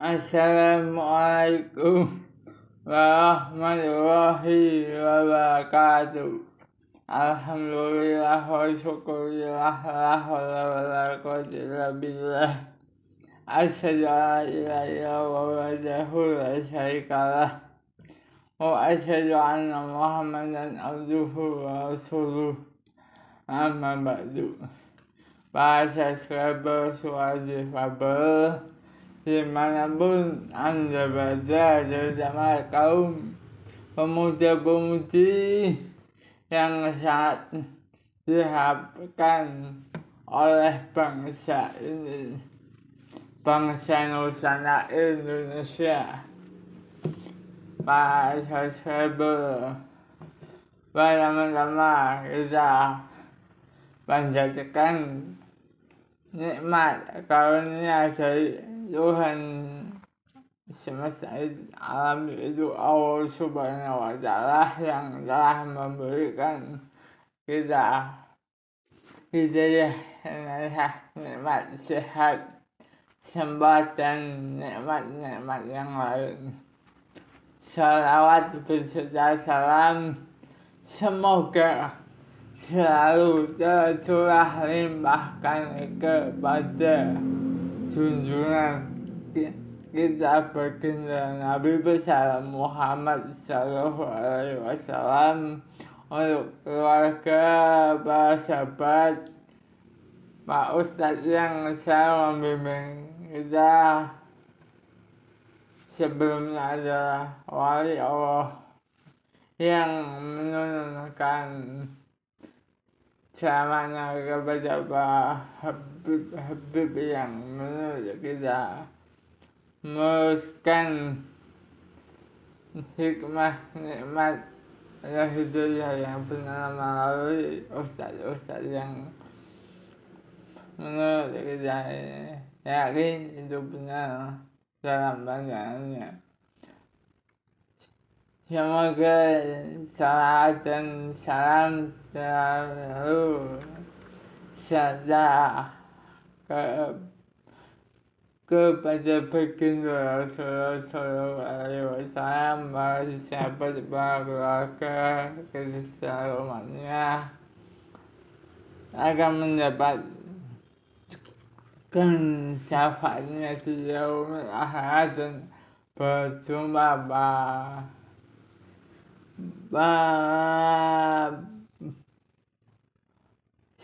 Assalamualaikum warahmatullahi wabarakatuh. Alhamdulillah wa syukurillah la hawla wa la quwwata illa billah. Asyhadu an la ilaha illallah wahdahu la syarika lah. Wa asyhadu anna Muhammadan abduhu wa rasuluh. Amma ba'du. Para subscriber Suara Fabel dimanapun Anda berada, terutama kaum pemuda-pemudi yang sangat diharapkan oleh bangsa ini, bangsa Nusantara Indonesia. Para subscriber, pertama-tama kita panjatkan nikmat karunia dari Tuhan semesta alam, itu Allah Subhanahu wa Ta'ala yang telah memberikan kita hidayah, nikmat sehat, sempat, dan nikmat-nikmat yang lain. Salawat beserta salam semoga selalu tercurah limpahkan kepada junjungan kita baginda Nabi besar Muhammad Sallallahu Alaihi Wasallam, untuk keluarga, para sahabat, Pak Ustadz yang selalu membimbing kita. Sebelumnya adalah wali Allah yang menurunkan selamanya kepada Pak Habib yang menurut kita meneruskan hikmah, nikmat, dan hidayah yang benar melalui ustadz yang menurut kita yakin itu benar dalam pandangannya. Semoga salam dan salam selalu serta kepada baginda Rasulullah Sallallahu Alaihi Wasallam, para sahabat, para keluarga, keseluruhan umatnya akan mendapatkan syafaatnya di yaumil akhir dan berjumpa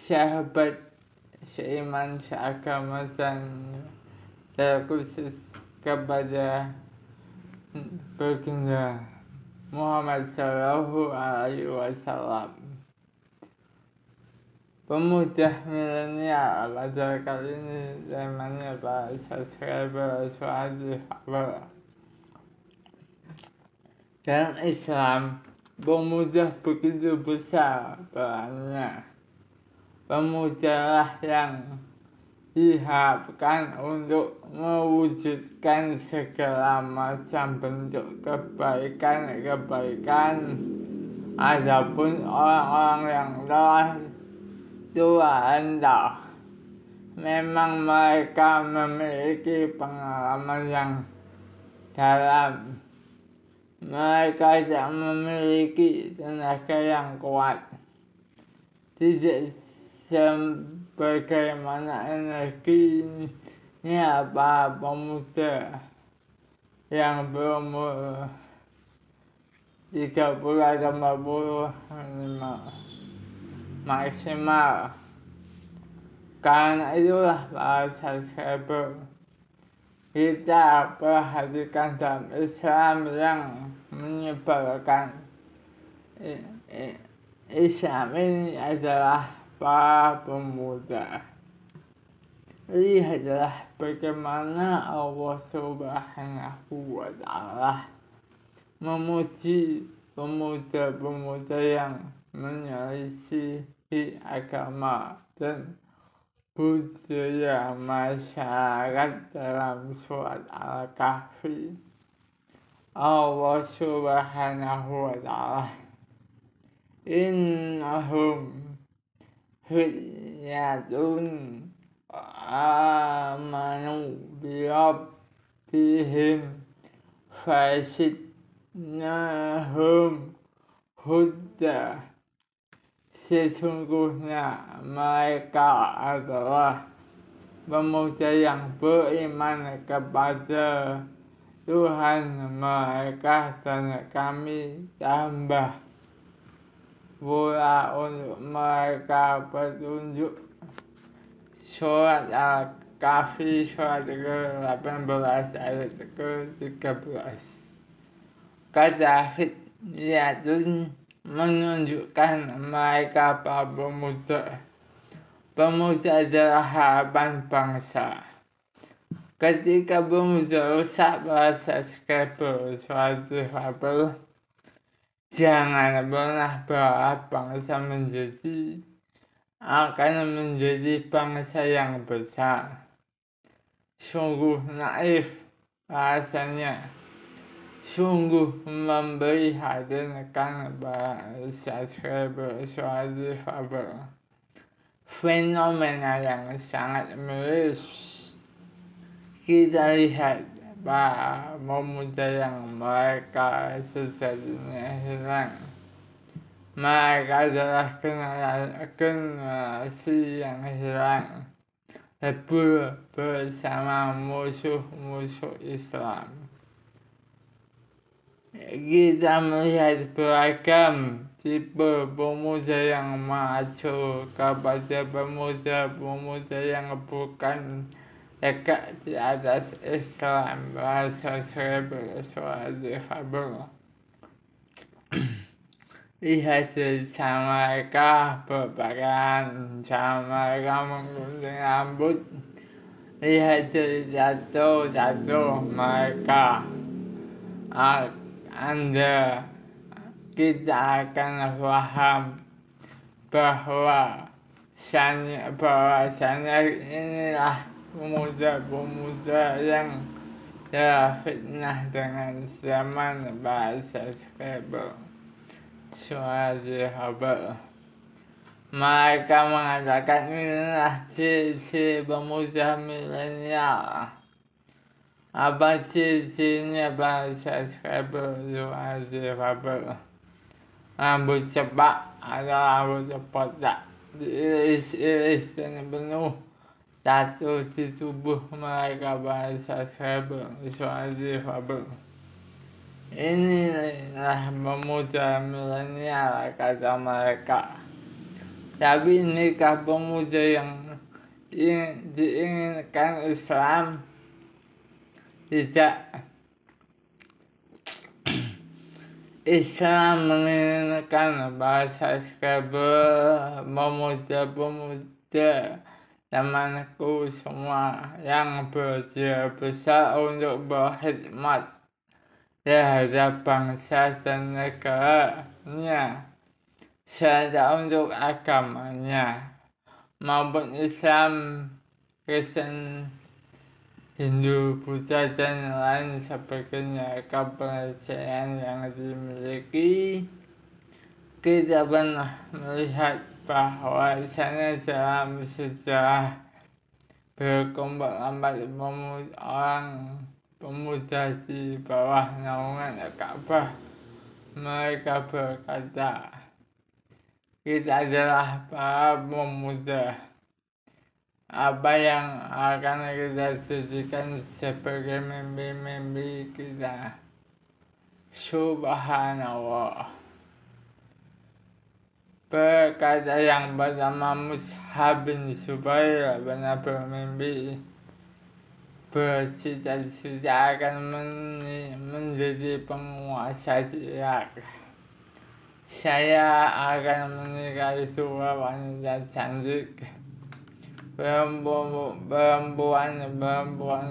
sahabat seiman seagama dan terkhusus kepada baginda Muhammad Sallallahu Alaihi Wasallam. Pemuda milenial pada kali ini temanya para subscriber Suara Fabel. Dalam Islam, pemuda begitu besar perannya. Pemudalah yang diharapkan untuk mewujudkan segala macam bentuk kebaikan. Adapun orang-orang yang telah tua renta, memang mereka memiliki pengalaman yang dalam. Mereka tidak memiliki tenaga yang kuat, tidak sebagaimana energinya para pemuda yang berumur 30 atau 40 maksimal. Karena itulah para subscriber, kita perhatikan dalam Islam yang menyebarkan Islam ini adalah para pemuda. Lihatlah bagaimana Allah Subhanahu wa Ta'ala memuji pemuda-pemuda yang menyelisihi agama dan budaya masyarakat dalam surat Al-Kahfi. Allah Subhanahu wa Ta'ala, innahum fityatun amanu bi fihim fasidnahum huda. Sesungguhnya mereka adalah pemuda yang beriman kepada Tuhan mereka, dan kami tambah pula untuk mereka petunjuk. Surat Al-Kahfi surat ke-18 ayat ke-13. Kata Fidyatun menunjukkan mereka para pemuda. Pemuda adalah harapan bangsa. Ketika pemuda rusak merasa skepul suatu fabel, jangan pernah berharap bangsa akan menjadi bangsa yang besar. Sungguh naif rasanya, sungguh memprihatinkan bangsa skepul suatu fabel. Fenomena yang sangat miris. Kita lihat para pemuda yang mereka sejatinya hilang. Mereka adalah generasi yang hilang, lebur bersama musuh-musuh Islam. Kita melihat beragam tipe pemuda yang maju kepada pemuda-pemuda yang bukan tegak di atas Islam, bahasa suatu fabel. Lihat cara mereka berpakaian, cara mereka menggunting rambut, lihat tattoo mereka. Kita akan paham bahwa inilah pemuda-pemuda yang terfitnah dengan zaman bahasa skepul suatu fabel. Mereka mengatakan inilah ciri-ciri pemuda milenial. Apa ciri-cirinya bahasa skepul suatu fabel? Rambut cepak atau rambut botak, diiris-iris dan penuh tattoo di tubuh mereka, bahasa skepul suatu fabel. Inilah pemuda milenial, kata mereka. Tapi inikah pemuda yang diinginkan Islam? Tidak. Islam menginginkan bahasa skepul pemuda temanku semua yang berjiwa besar untuk berkhidmat terhadap bangsa dan negaranya, serta untuk agamanya maupun Islam, Kristen, Hindu, Buddha, dan lain sebagainya kepercayaan yang dimiliki. Kita pernah melihat bahwa sana dalam sejarah berkumpul orang pemuda di bawah naungan Ka'bah. Mereka berkata, kita adalah para pemuda. Apa yang akan kita jadikan sebagai mimpi-mimpi kita? Subhanallah. Berkata yang bernama Mus'ab bin Zubair pernah bermimpi bercita-cita akan menjadi penguasa di Irak. Saya akan menikahi dua wanita cantik, perempuan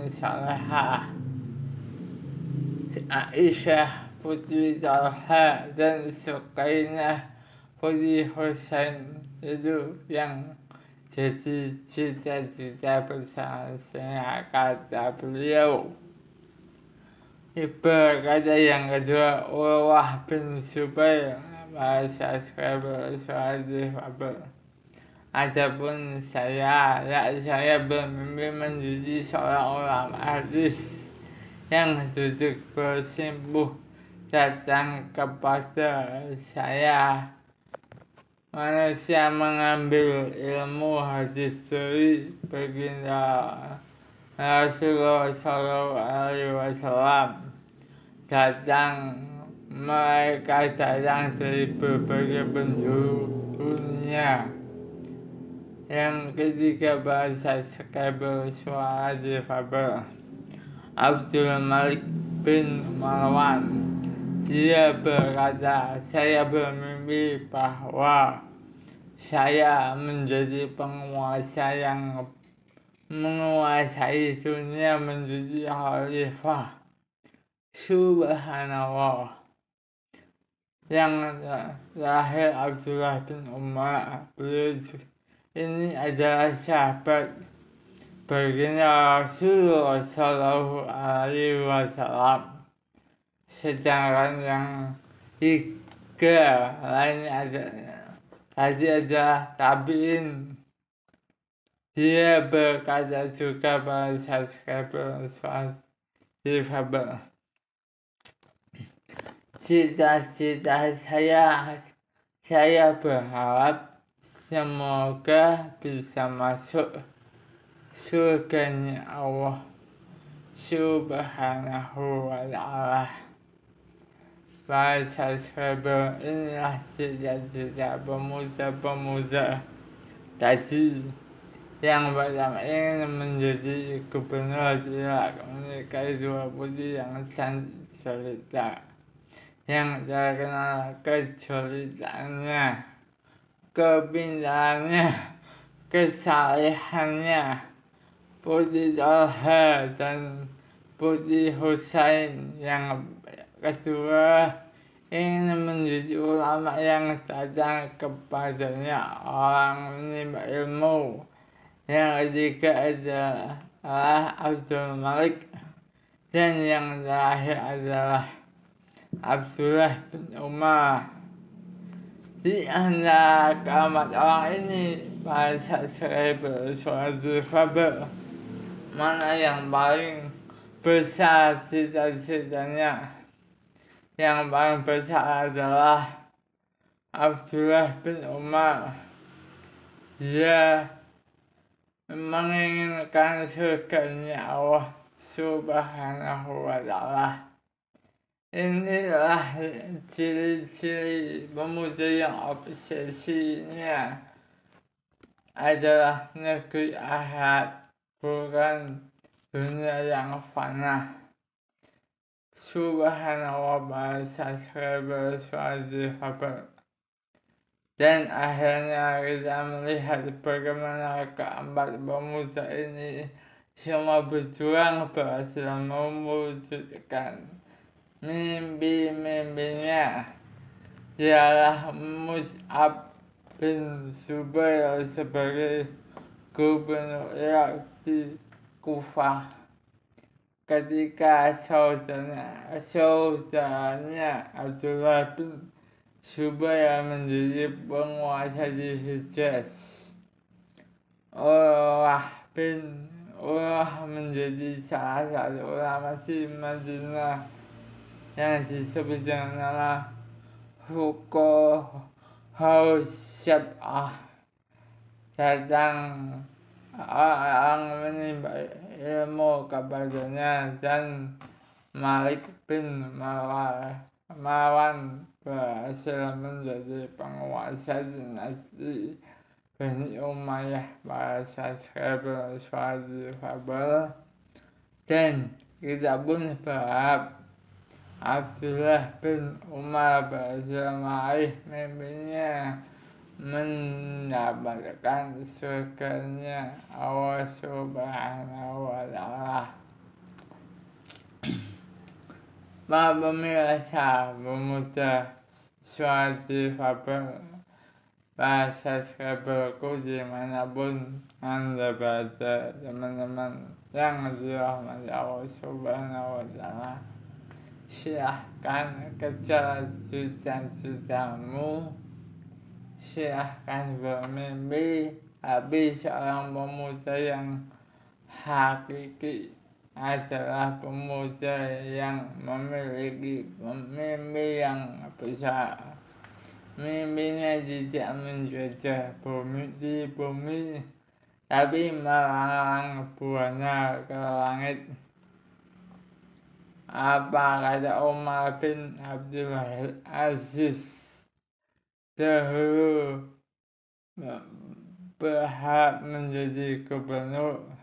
salehah, Aisyah putri Talha dan Sukainah putri Husain. Itu yang jadi cita-cita besar saya, kata beliau. Berkata yang kedua, Urwah bin Zubair, bahasa skepul suatu fabel. Adapun saya bermimpi menjadi seorang ulama hadis yang duduk bersimpuh datang kepada saya. Manusia mengambil ilmu hadis dari baginda Rasulullah SAW. Mereka datang dari berbagai penjuru dunia. Yang ketiga, bahasa Skybal suara difabel. Abdul Malik bin Marwan. Dia berkata, saya bermimpi bahwa saya menjadi penguasa yang menguasai dunia, menjadi khalifah. Subhanallah. Yang terakhir, Abdullah bin Umar. Ini adalah sahabat baginda Rasulullah SAW. Sedangkan yang tiga lainnya adalah tabi'in. Dia berkata juga bahasa Skybal difabel. Cita-cita saya berharap semoga bisa masuk surganya Allah Subhanahu wa ta'ala. Bahasa Skybal, inilah cita-cita pemuda-pemuda tadi. Yang pertama, ingin menjadi gubernur Irak, menikahi 2 putri yang cantik jelita, yang terkenal kejulitannya, kepintarannya, kesalehannya, Putri Talha dan Putri Husain. Yang kedua, ingin menjadi ulama yang datang kepadanya, orang menimba ilmu. Yang ketiga adalah Abdul Malik. Dan yang terakhir adalah Abdullah bin Umar. Di antara keempat orang ini, bahasa Skybal suara difabel, mana yang paling besar cita-citanya? Yang paling besar adalah Abdullah bin Umar. Dia menginginkan surganya Allah Subhanahu wa ta'ala. Inilah ciri-ciri pemuda yang obsesinya adalah negeri akhirat, bukan dunia yang fana. Subhanallah, bahasa Skybal suara difabel. Dan akhirnya kita melihat bagaimana keempat pemuda ini semua berjuang berhasil mewujudkan mimpi-mimpinya. Dialah Mus'ab bin Zubair sebagai gubernur Irak di Kufah. Ketika saudaranya Abdullah bin Zubair menjadi penguasa di Hijaz, Urwah menjadi salah satu ulama di Madinah yang disebut dengan nama Fuqahaus Sab'ah. Datang orang menimba ilmu kepadanya, dan Malik bin Marwan berhasil menjadi penguasa dinasti Bani Umayyah. Bahasa Skybal suara difabel. Dan kita pun berharap Abdullah bin Umar berhasil meraih mimpinya, mendapatkan surganya Allah Subhanahu wa ta'ala. Para pemirsa pemuda suara difabel, bahasa Skybal dimanapun Anda berada, teman-teman yang dirahmati Allah Subhanahu wa ta'ala, silahkan kejar cita-citamu, silahkan bermimpi, tapi seorang pemuda yang hakiki adalah pemuda yang memiliki mimpi yang besar. Mimpinya tidak menjajah di bumi, tapi melarang buahnya ke langit. Apa kata Umar bin Abdul Aziz dahulu berhak menjadi gubernur?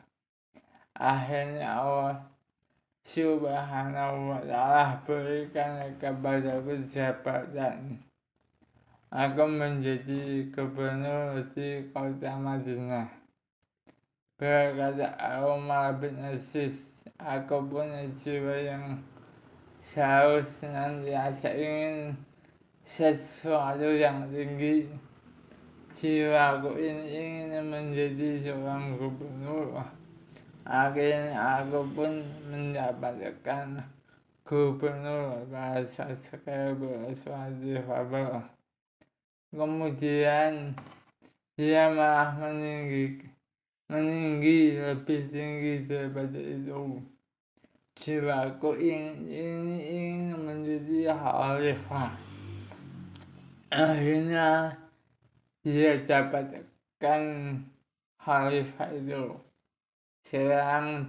Akhirnya Allah Subhanahu wa ta'ala berikan kepadaku jabatan. Aku menjadi gubernur di kota Madinah. Berkata Umar bin Aziz, aku punya jiwa yang selalu senantiasa ingin sesuatu yang tinggi. Jiwaku ini ingin menjadi seorang gubernur. Akhirnya aku pun mendapatkan gubernur bahasa suatu Fabel. Kemudian dia malah meninggi lebih tinggi daripada itu. Jiwaku ingin menjadi khalifah. Akhirnya dia dapatkan khalifah itu. Sekarang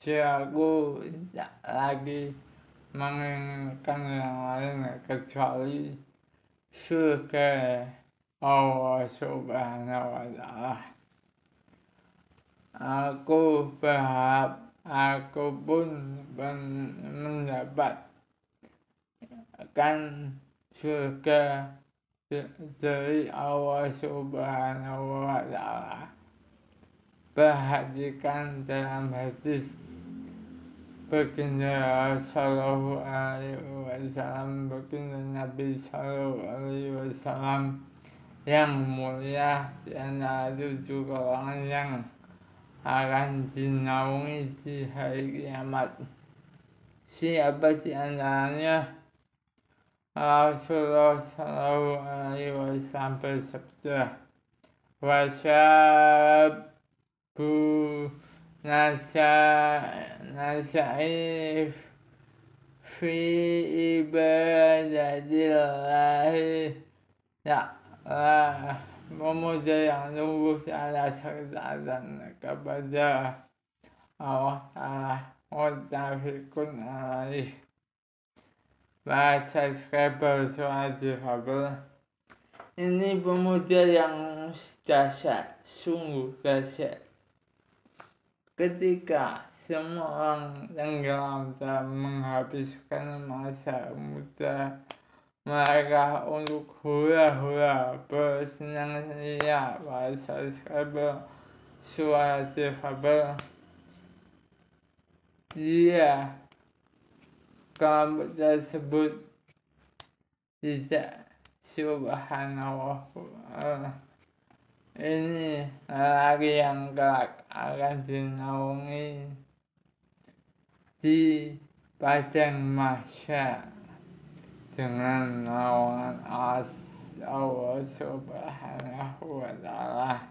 jiwaku tidak lagi menginginkan yang lain kecuali surga Allah Subhanahu wa ta'ala. Aku berharap aku pun mendapatkan surga dari Allah Subhanahu wa ta'ala. Perhatikan dalam hadis baginda Sallallahu Alaihi Wasallam, baginda Nabi Sallallahu Alaihi Wasallam yang mulia di antara 7 golongan yang akan dinaungi di hari kiamat. Siapa di antaranya? Rasulullah Sallallahu Alaihi Wasallam bersabda, Nasa'if fi ibadatillahi ta'ala, pemuda yang tumbuh di atas ketaatan kepada Allah Ta'ala, muttafiqun alaih. Bahasa subscriber suara difabel. Ini pemuda yang dahsyat, sungguh dahsyat. Ketika semua orang tenggelam dalam menghabiskan masa muda mereka untuk hura-hura bersenang-senang, bahasa subscriber suara difabel, dia kelompok tersebut tidak subhanallah. Ini lagi yang kelak akan dinaungi di padang mahsyar dengan naungan Allah Subhanahu wa ta'ala.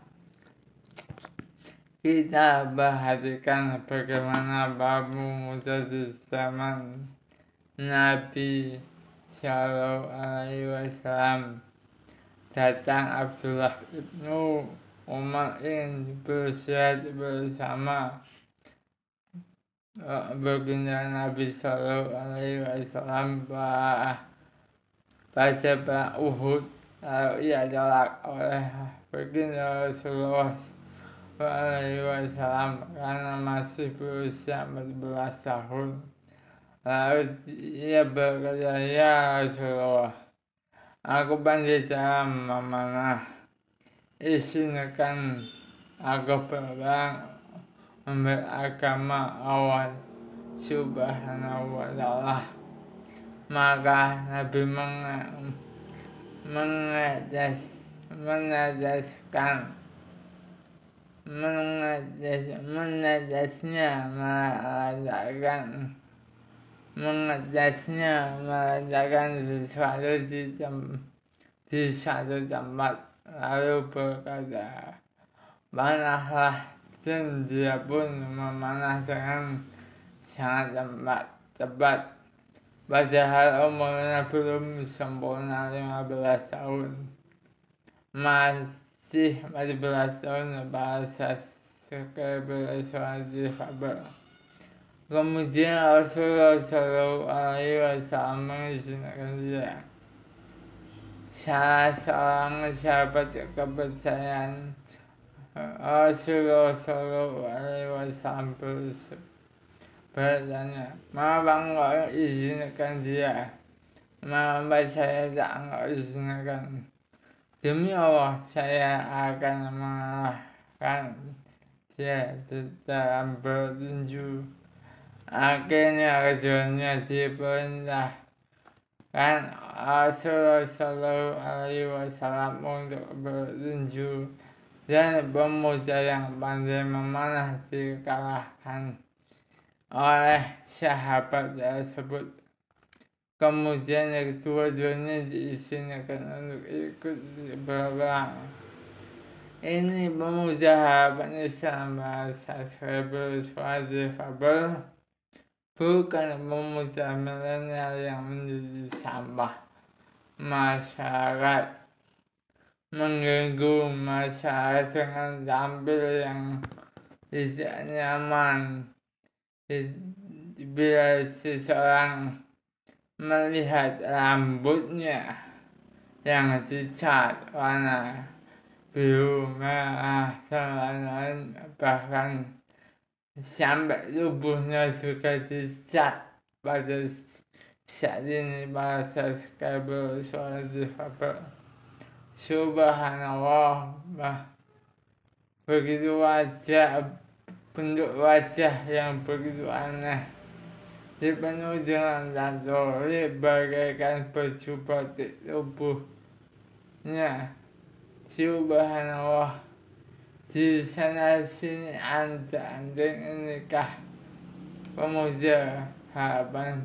Kita perhatikan bagaimana babu muda di zaman Nabi Sallallahu Alaihi Wasallam. Datang Abdullah ibnu Umar ingin bersihat bersama baginda Nabi Sallallahu Alaihi Wasallam pada perang Uhud. Lalu ia ditolak oleh baginda Rasulullah Sallallahu Alaihi Wasallam karena masih berusia 14 tahun. Lalu ia berkata, ya Rasulullah, aku pandai dalam memanah, izinkan aku berperang membela agama Allah Subhanahu wa ta'ala. Maka Nabi meletakkan sesuatu di satu tempat, lalu berkata, panahlah dan dia pun memanah dengan sangat cepat. Padahal umurnya belum sempurna 15 tahun. Masih 14 tahun bahasa suara difabel. Kemudian Rasulullah SAW mengizinkan dia. Salah seorang sahabat kepercayaan Rasulullah SAW bertanya, "Mengapa engkau izinkan dia? Mengapa saya tak izinkan? Demi Allah, saya akan mengalahkan dia dalam bertinju." Akhirnya keduanya diperintahkan Rasulullah SAW untuk bertinju, dan pemuda yang pandai memanah dikalahkan oleh sahabat tersebut. Kemudian kedua-duanya diizinkan untuk ikut berperang. Ini pemuda harapan Islam bahasa suara difabel, bukan pemuda milenial yang menjadi sampah masyarakat, mengganggu masyarakat dengan tampil yang tidak nyaman. Bila seseorang melihat rambutnya yang dicat warna biru, merah, dan lain-lain, bahkan sampai tubuhnya juga dicat. Pada saat ini para subscriber suara difabel, subhanallah, begitu bentuk wajah yang begitu aneh, dipenuhi dengan tato bagaikan baju batik tubuhnya. Subhanallah, di sana sini anding nikah pemuda harapan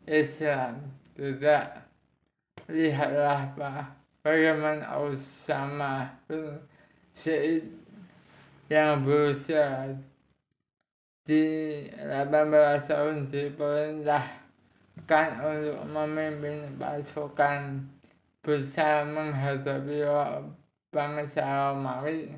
Islam. Tidak, lihatlah bagaimana Usama bin Zaid yang berusia di 18 tahun diperintahkan untuk memimpin pasukan besar menghadapi bangsa Romawi.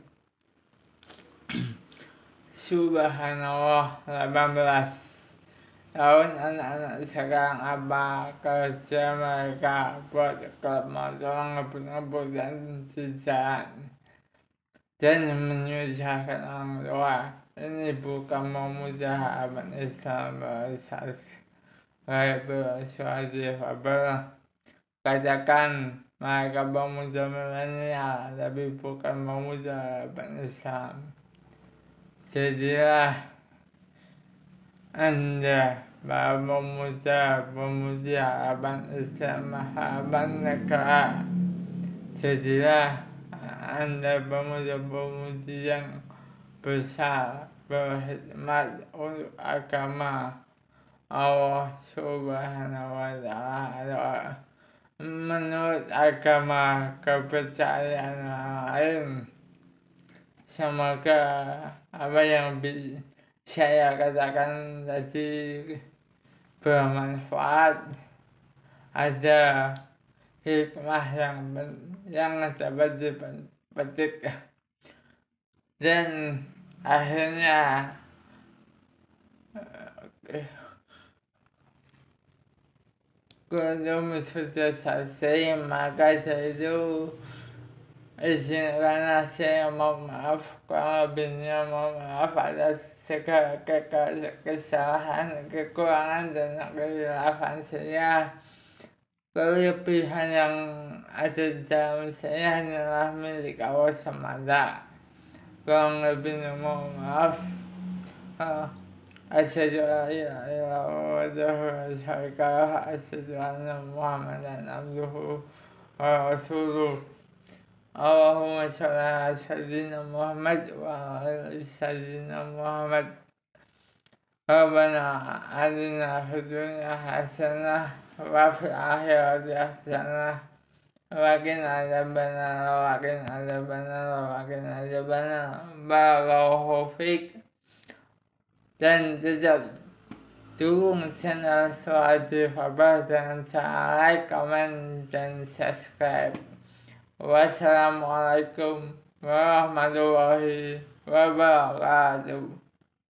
Subhanallah, 18 tahun anak-anak sekarang apa kerja mereka? Buat klub motor, ngebut-ngebut dan di jalan, dan menyusahkan orang tua. Ini bukan pemuda harapan Islam bahasa suara difabel. Katakan mereka pemuda milenial, tapi bukan pemuda harapan Islam. Jadilah Anda para pemuda harapan Islam, harapan negara. Jadilah Anda pemuda-pemudi yang besar, berkhidmat untuk agama Allah Subhanahu wa Ta'ala. Menurut agama kepercayaan lain, semoga apa yang saya katakan tadi bermanfaat, ada hikmah yang dapat dipetik, dan akhirnya kalau sudah selesai, maka saya itu izinkanlah saya mohon maaf, kalau lebihnya mohon maaf atas segala kesalahan, kekurangan, dan kekhilafan saya. Kelebihan yang ada di dalam saya hanyalah milik Allah semata. Kurang lebihnya mohon maaf. Asyhadu an la ilaha illallah wa asyhadu anna Muhammadan abduhu wa rasuluh. Allahumma sholli ala sayyidina Muhammad wa ala sayyidina Muhammad. Rabbana atina fid dunya hasanah wa fil akhirati hasanah makin ada benar, makin ada benar, makin ada benar. Barakallahu fiik. Dan tetap dukung channel Suhail Farbaz dengan cara like, comment, dan subscribe. Wassalamualaikum warahmatullahi wabarakatuh.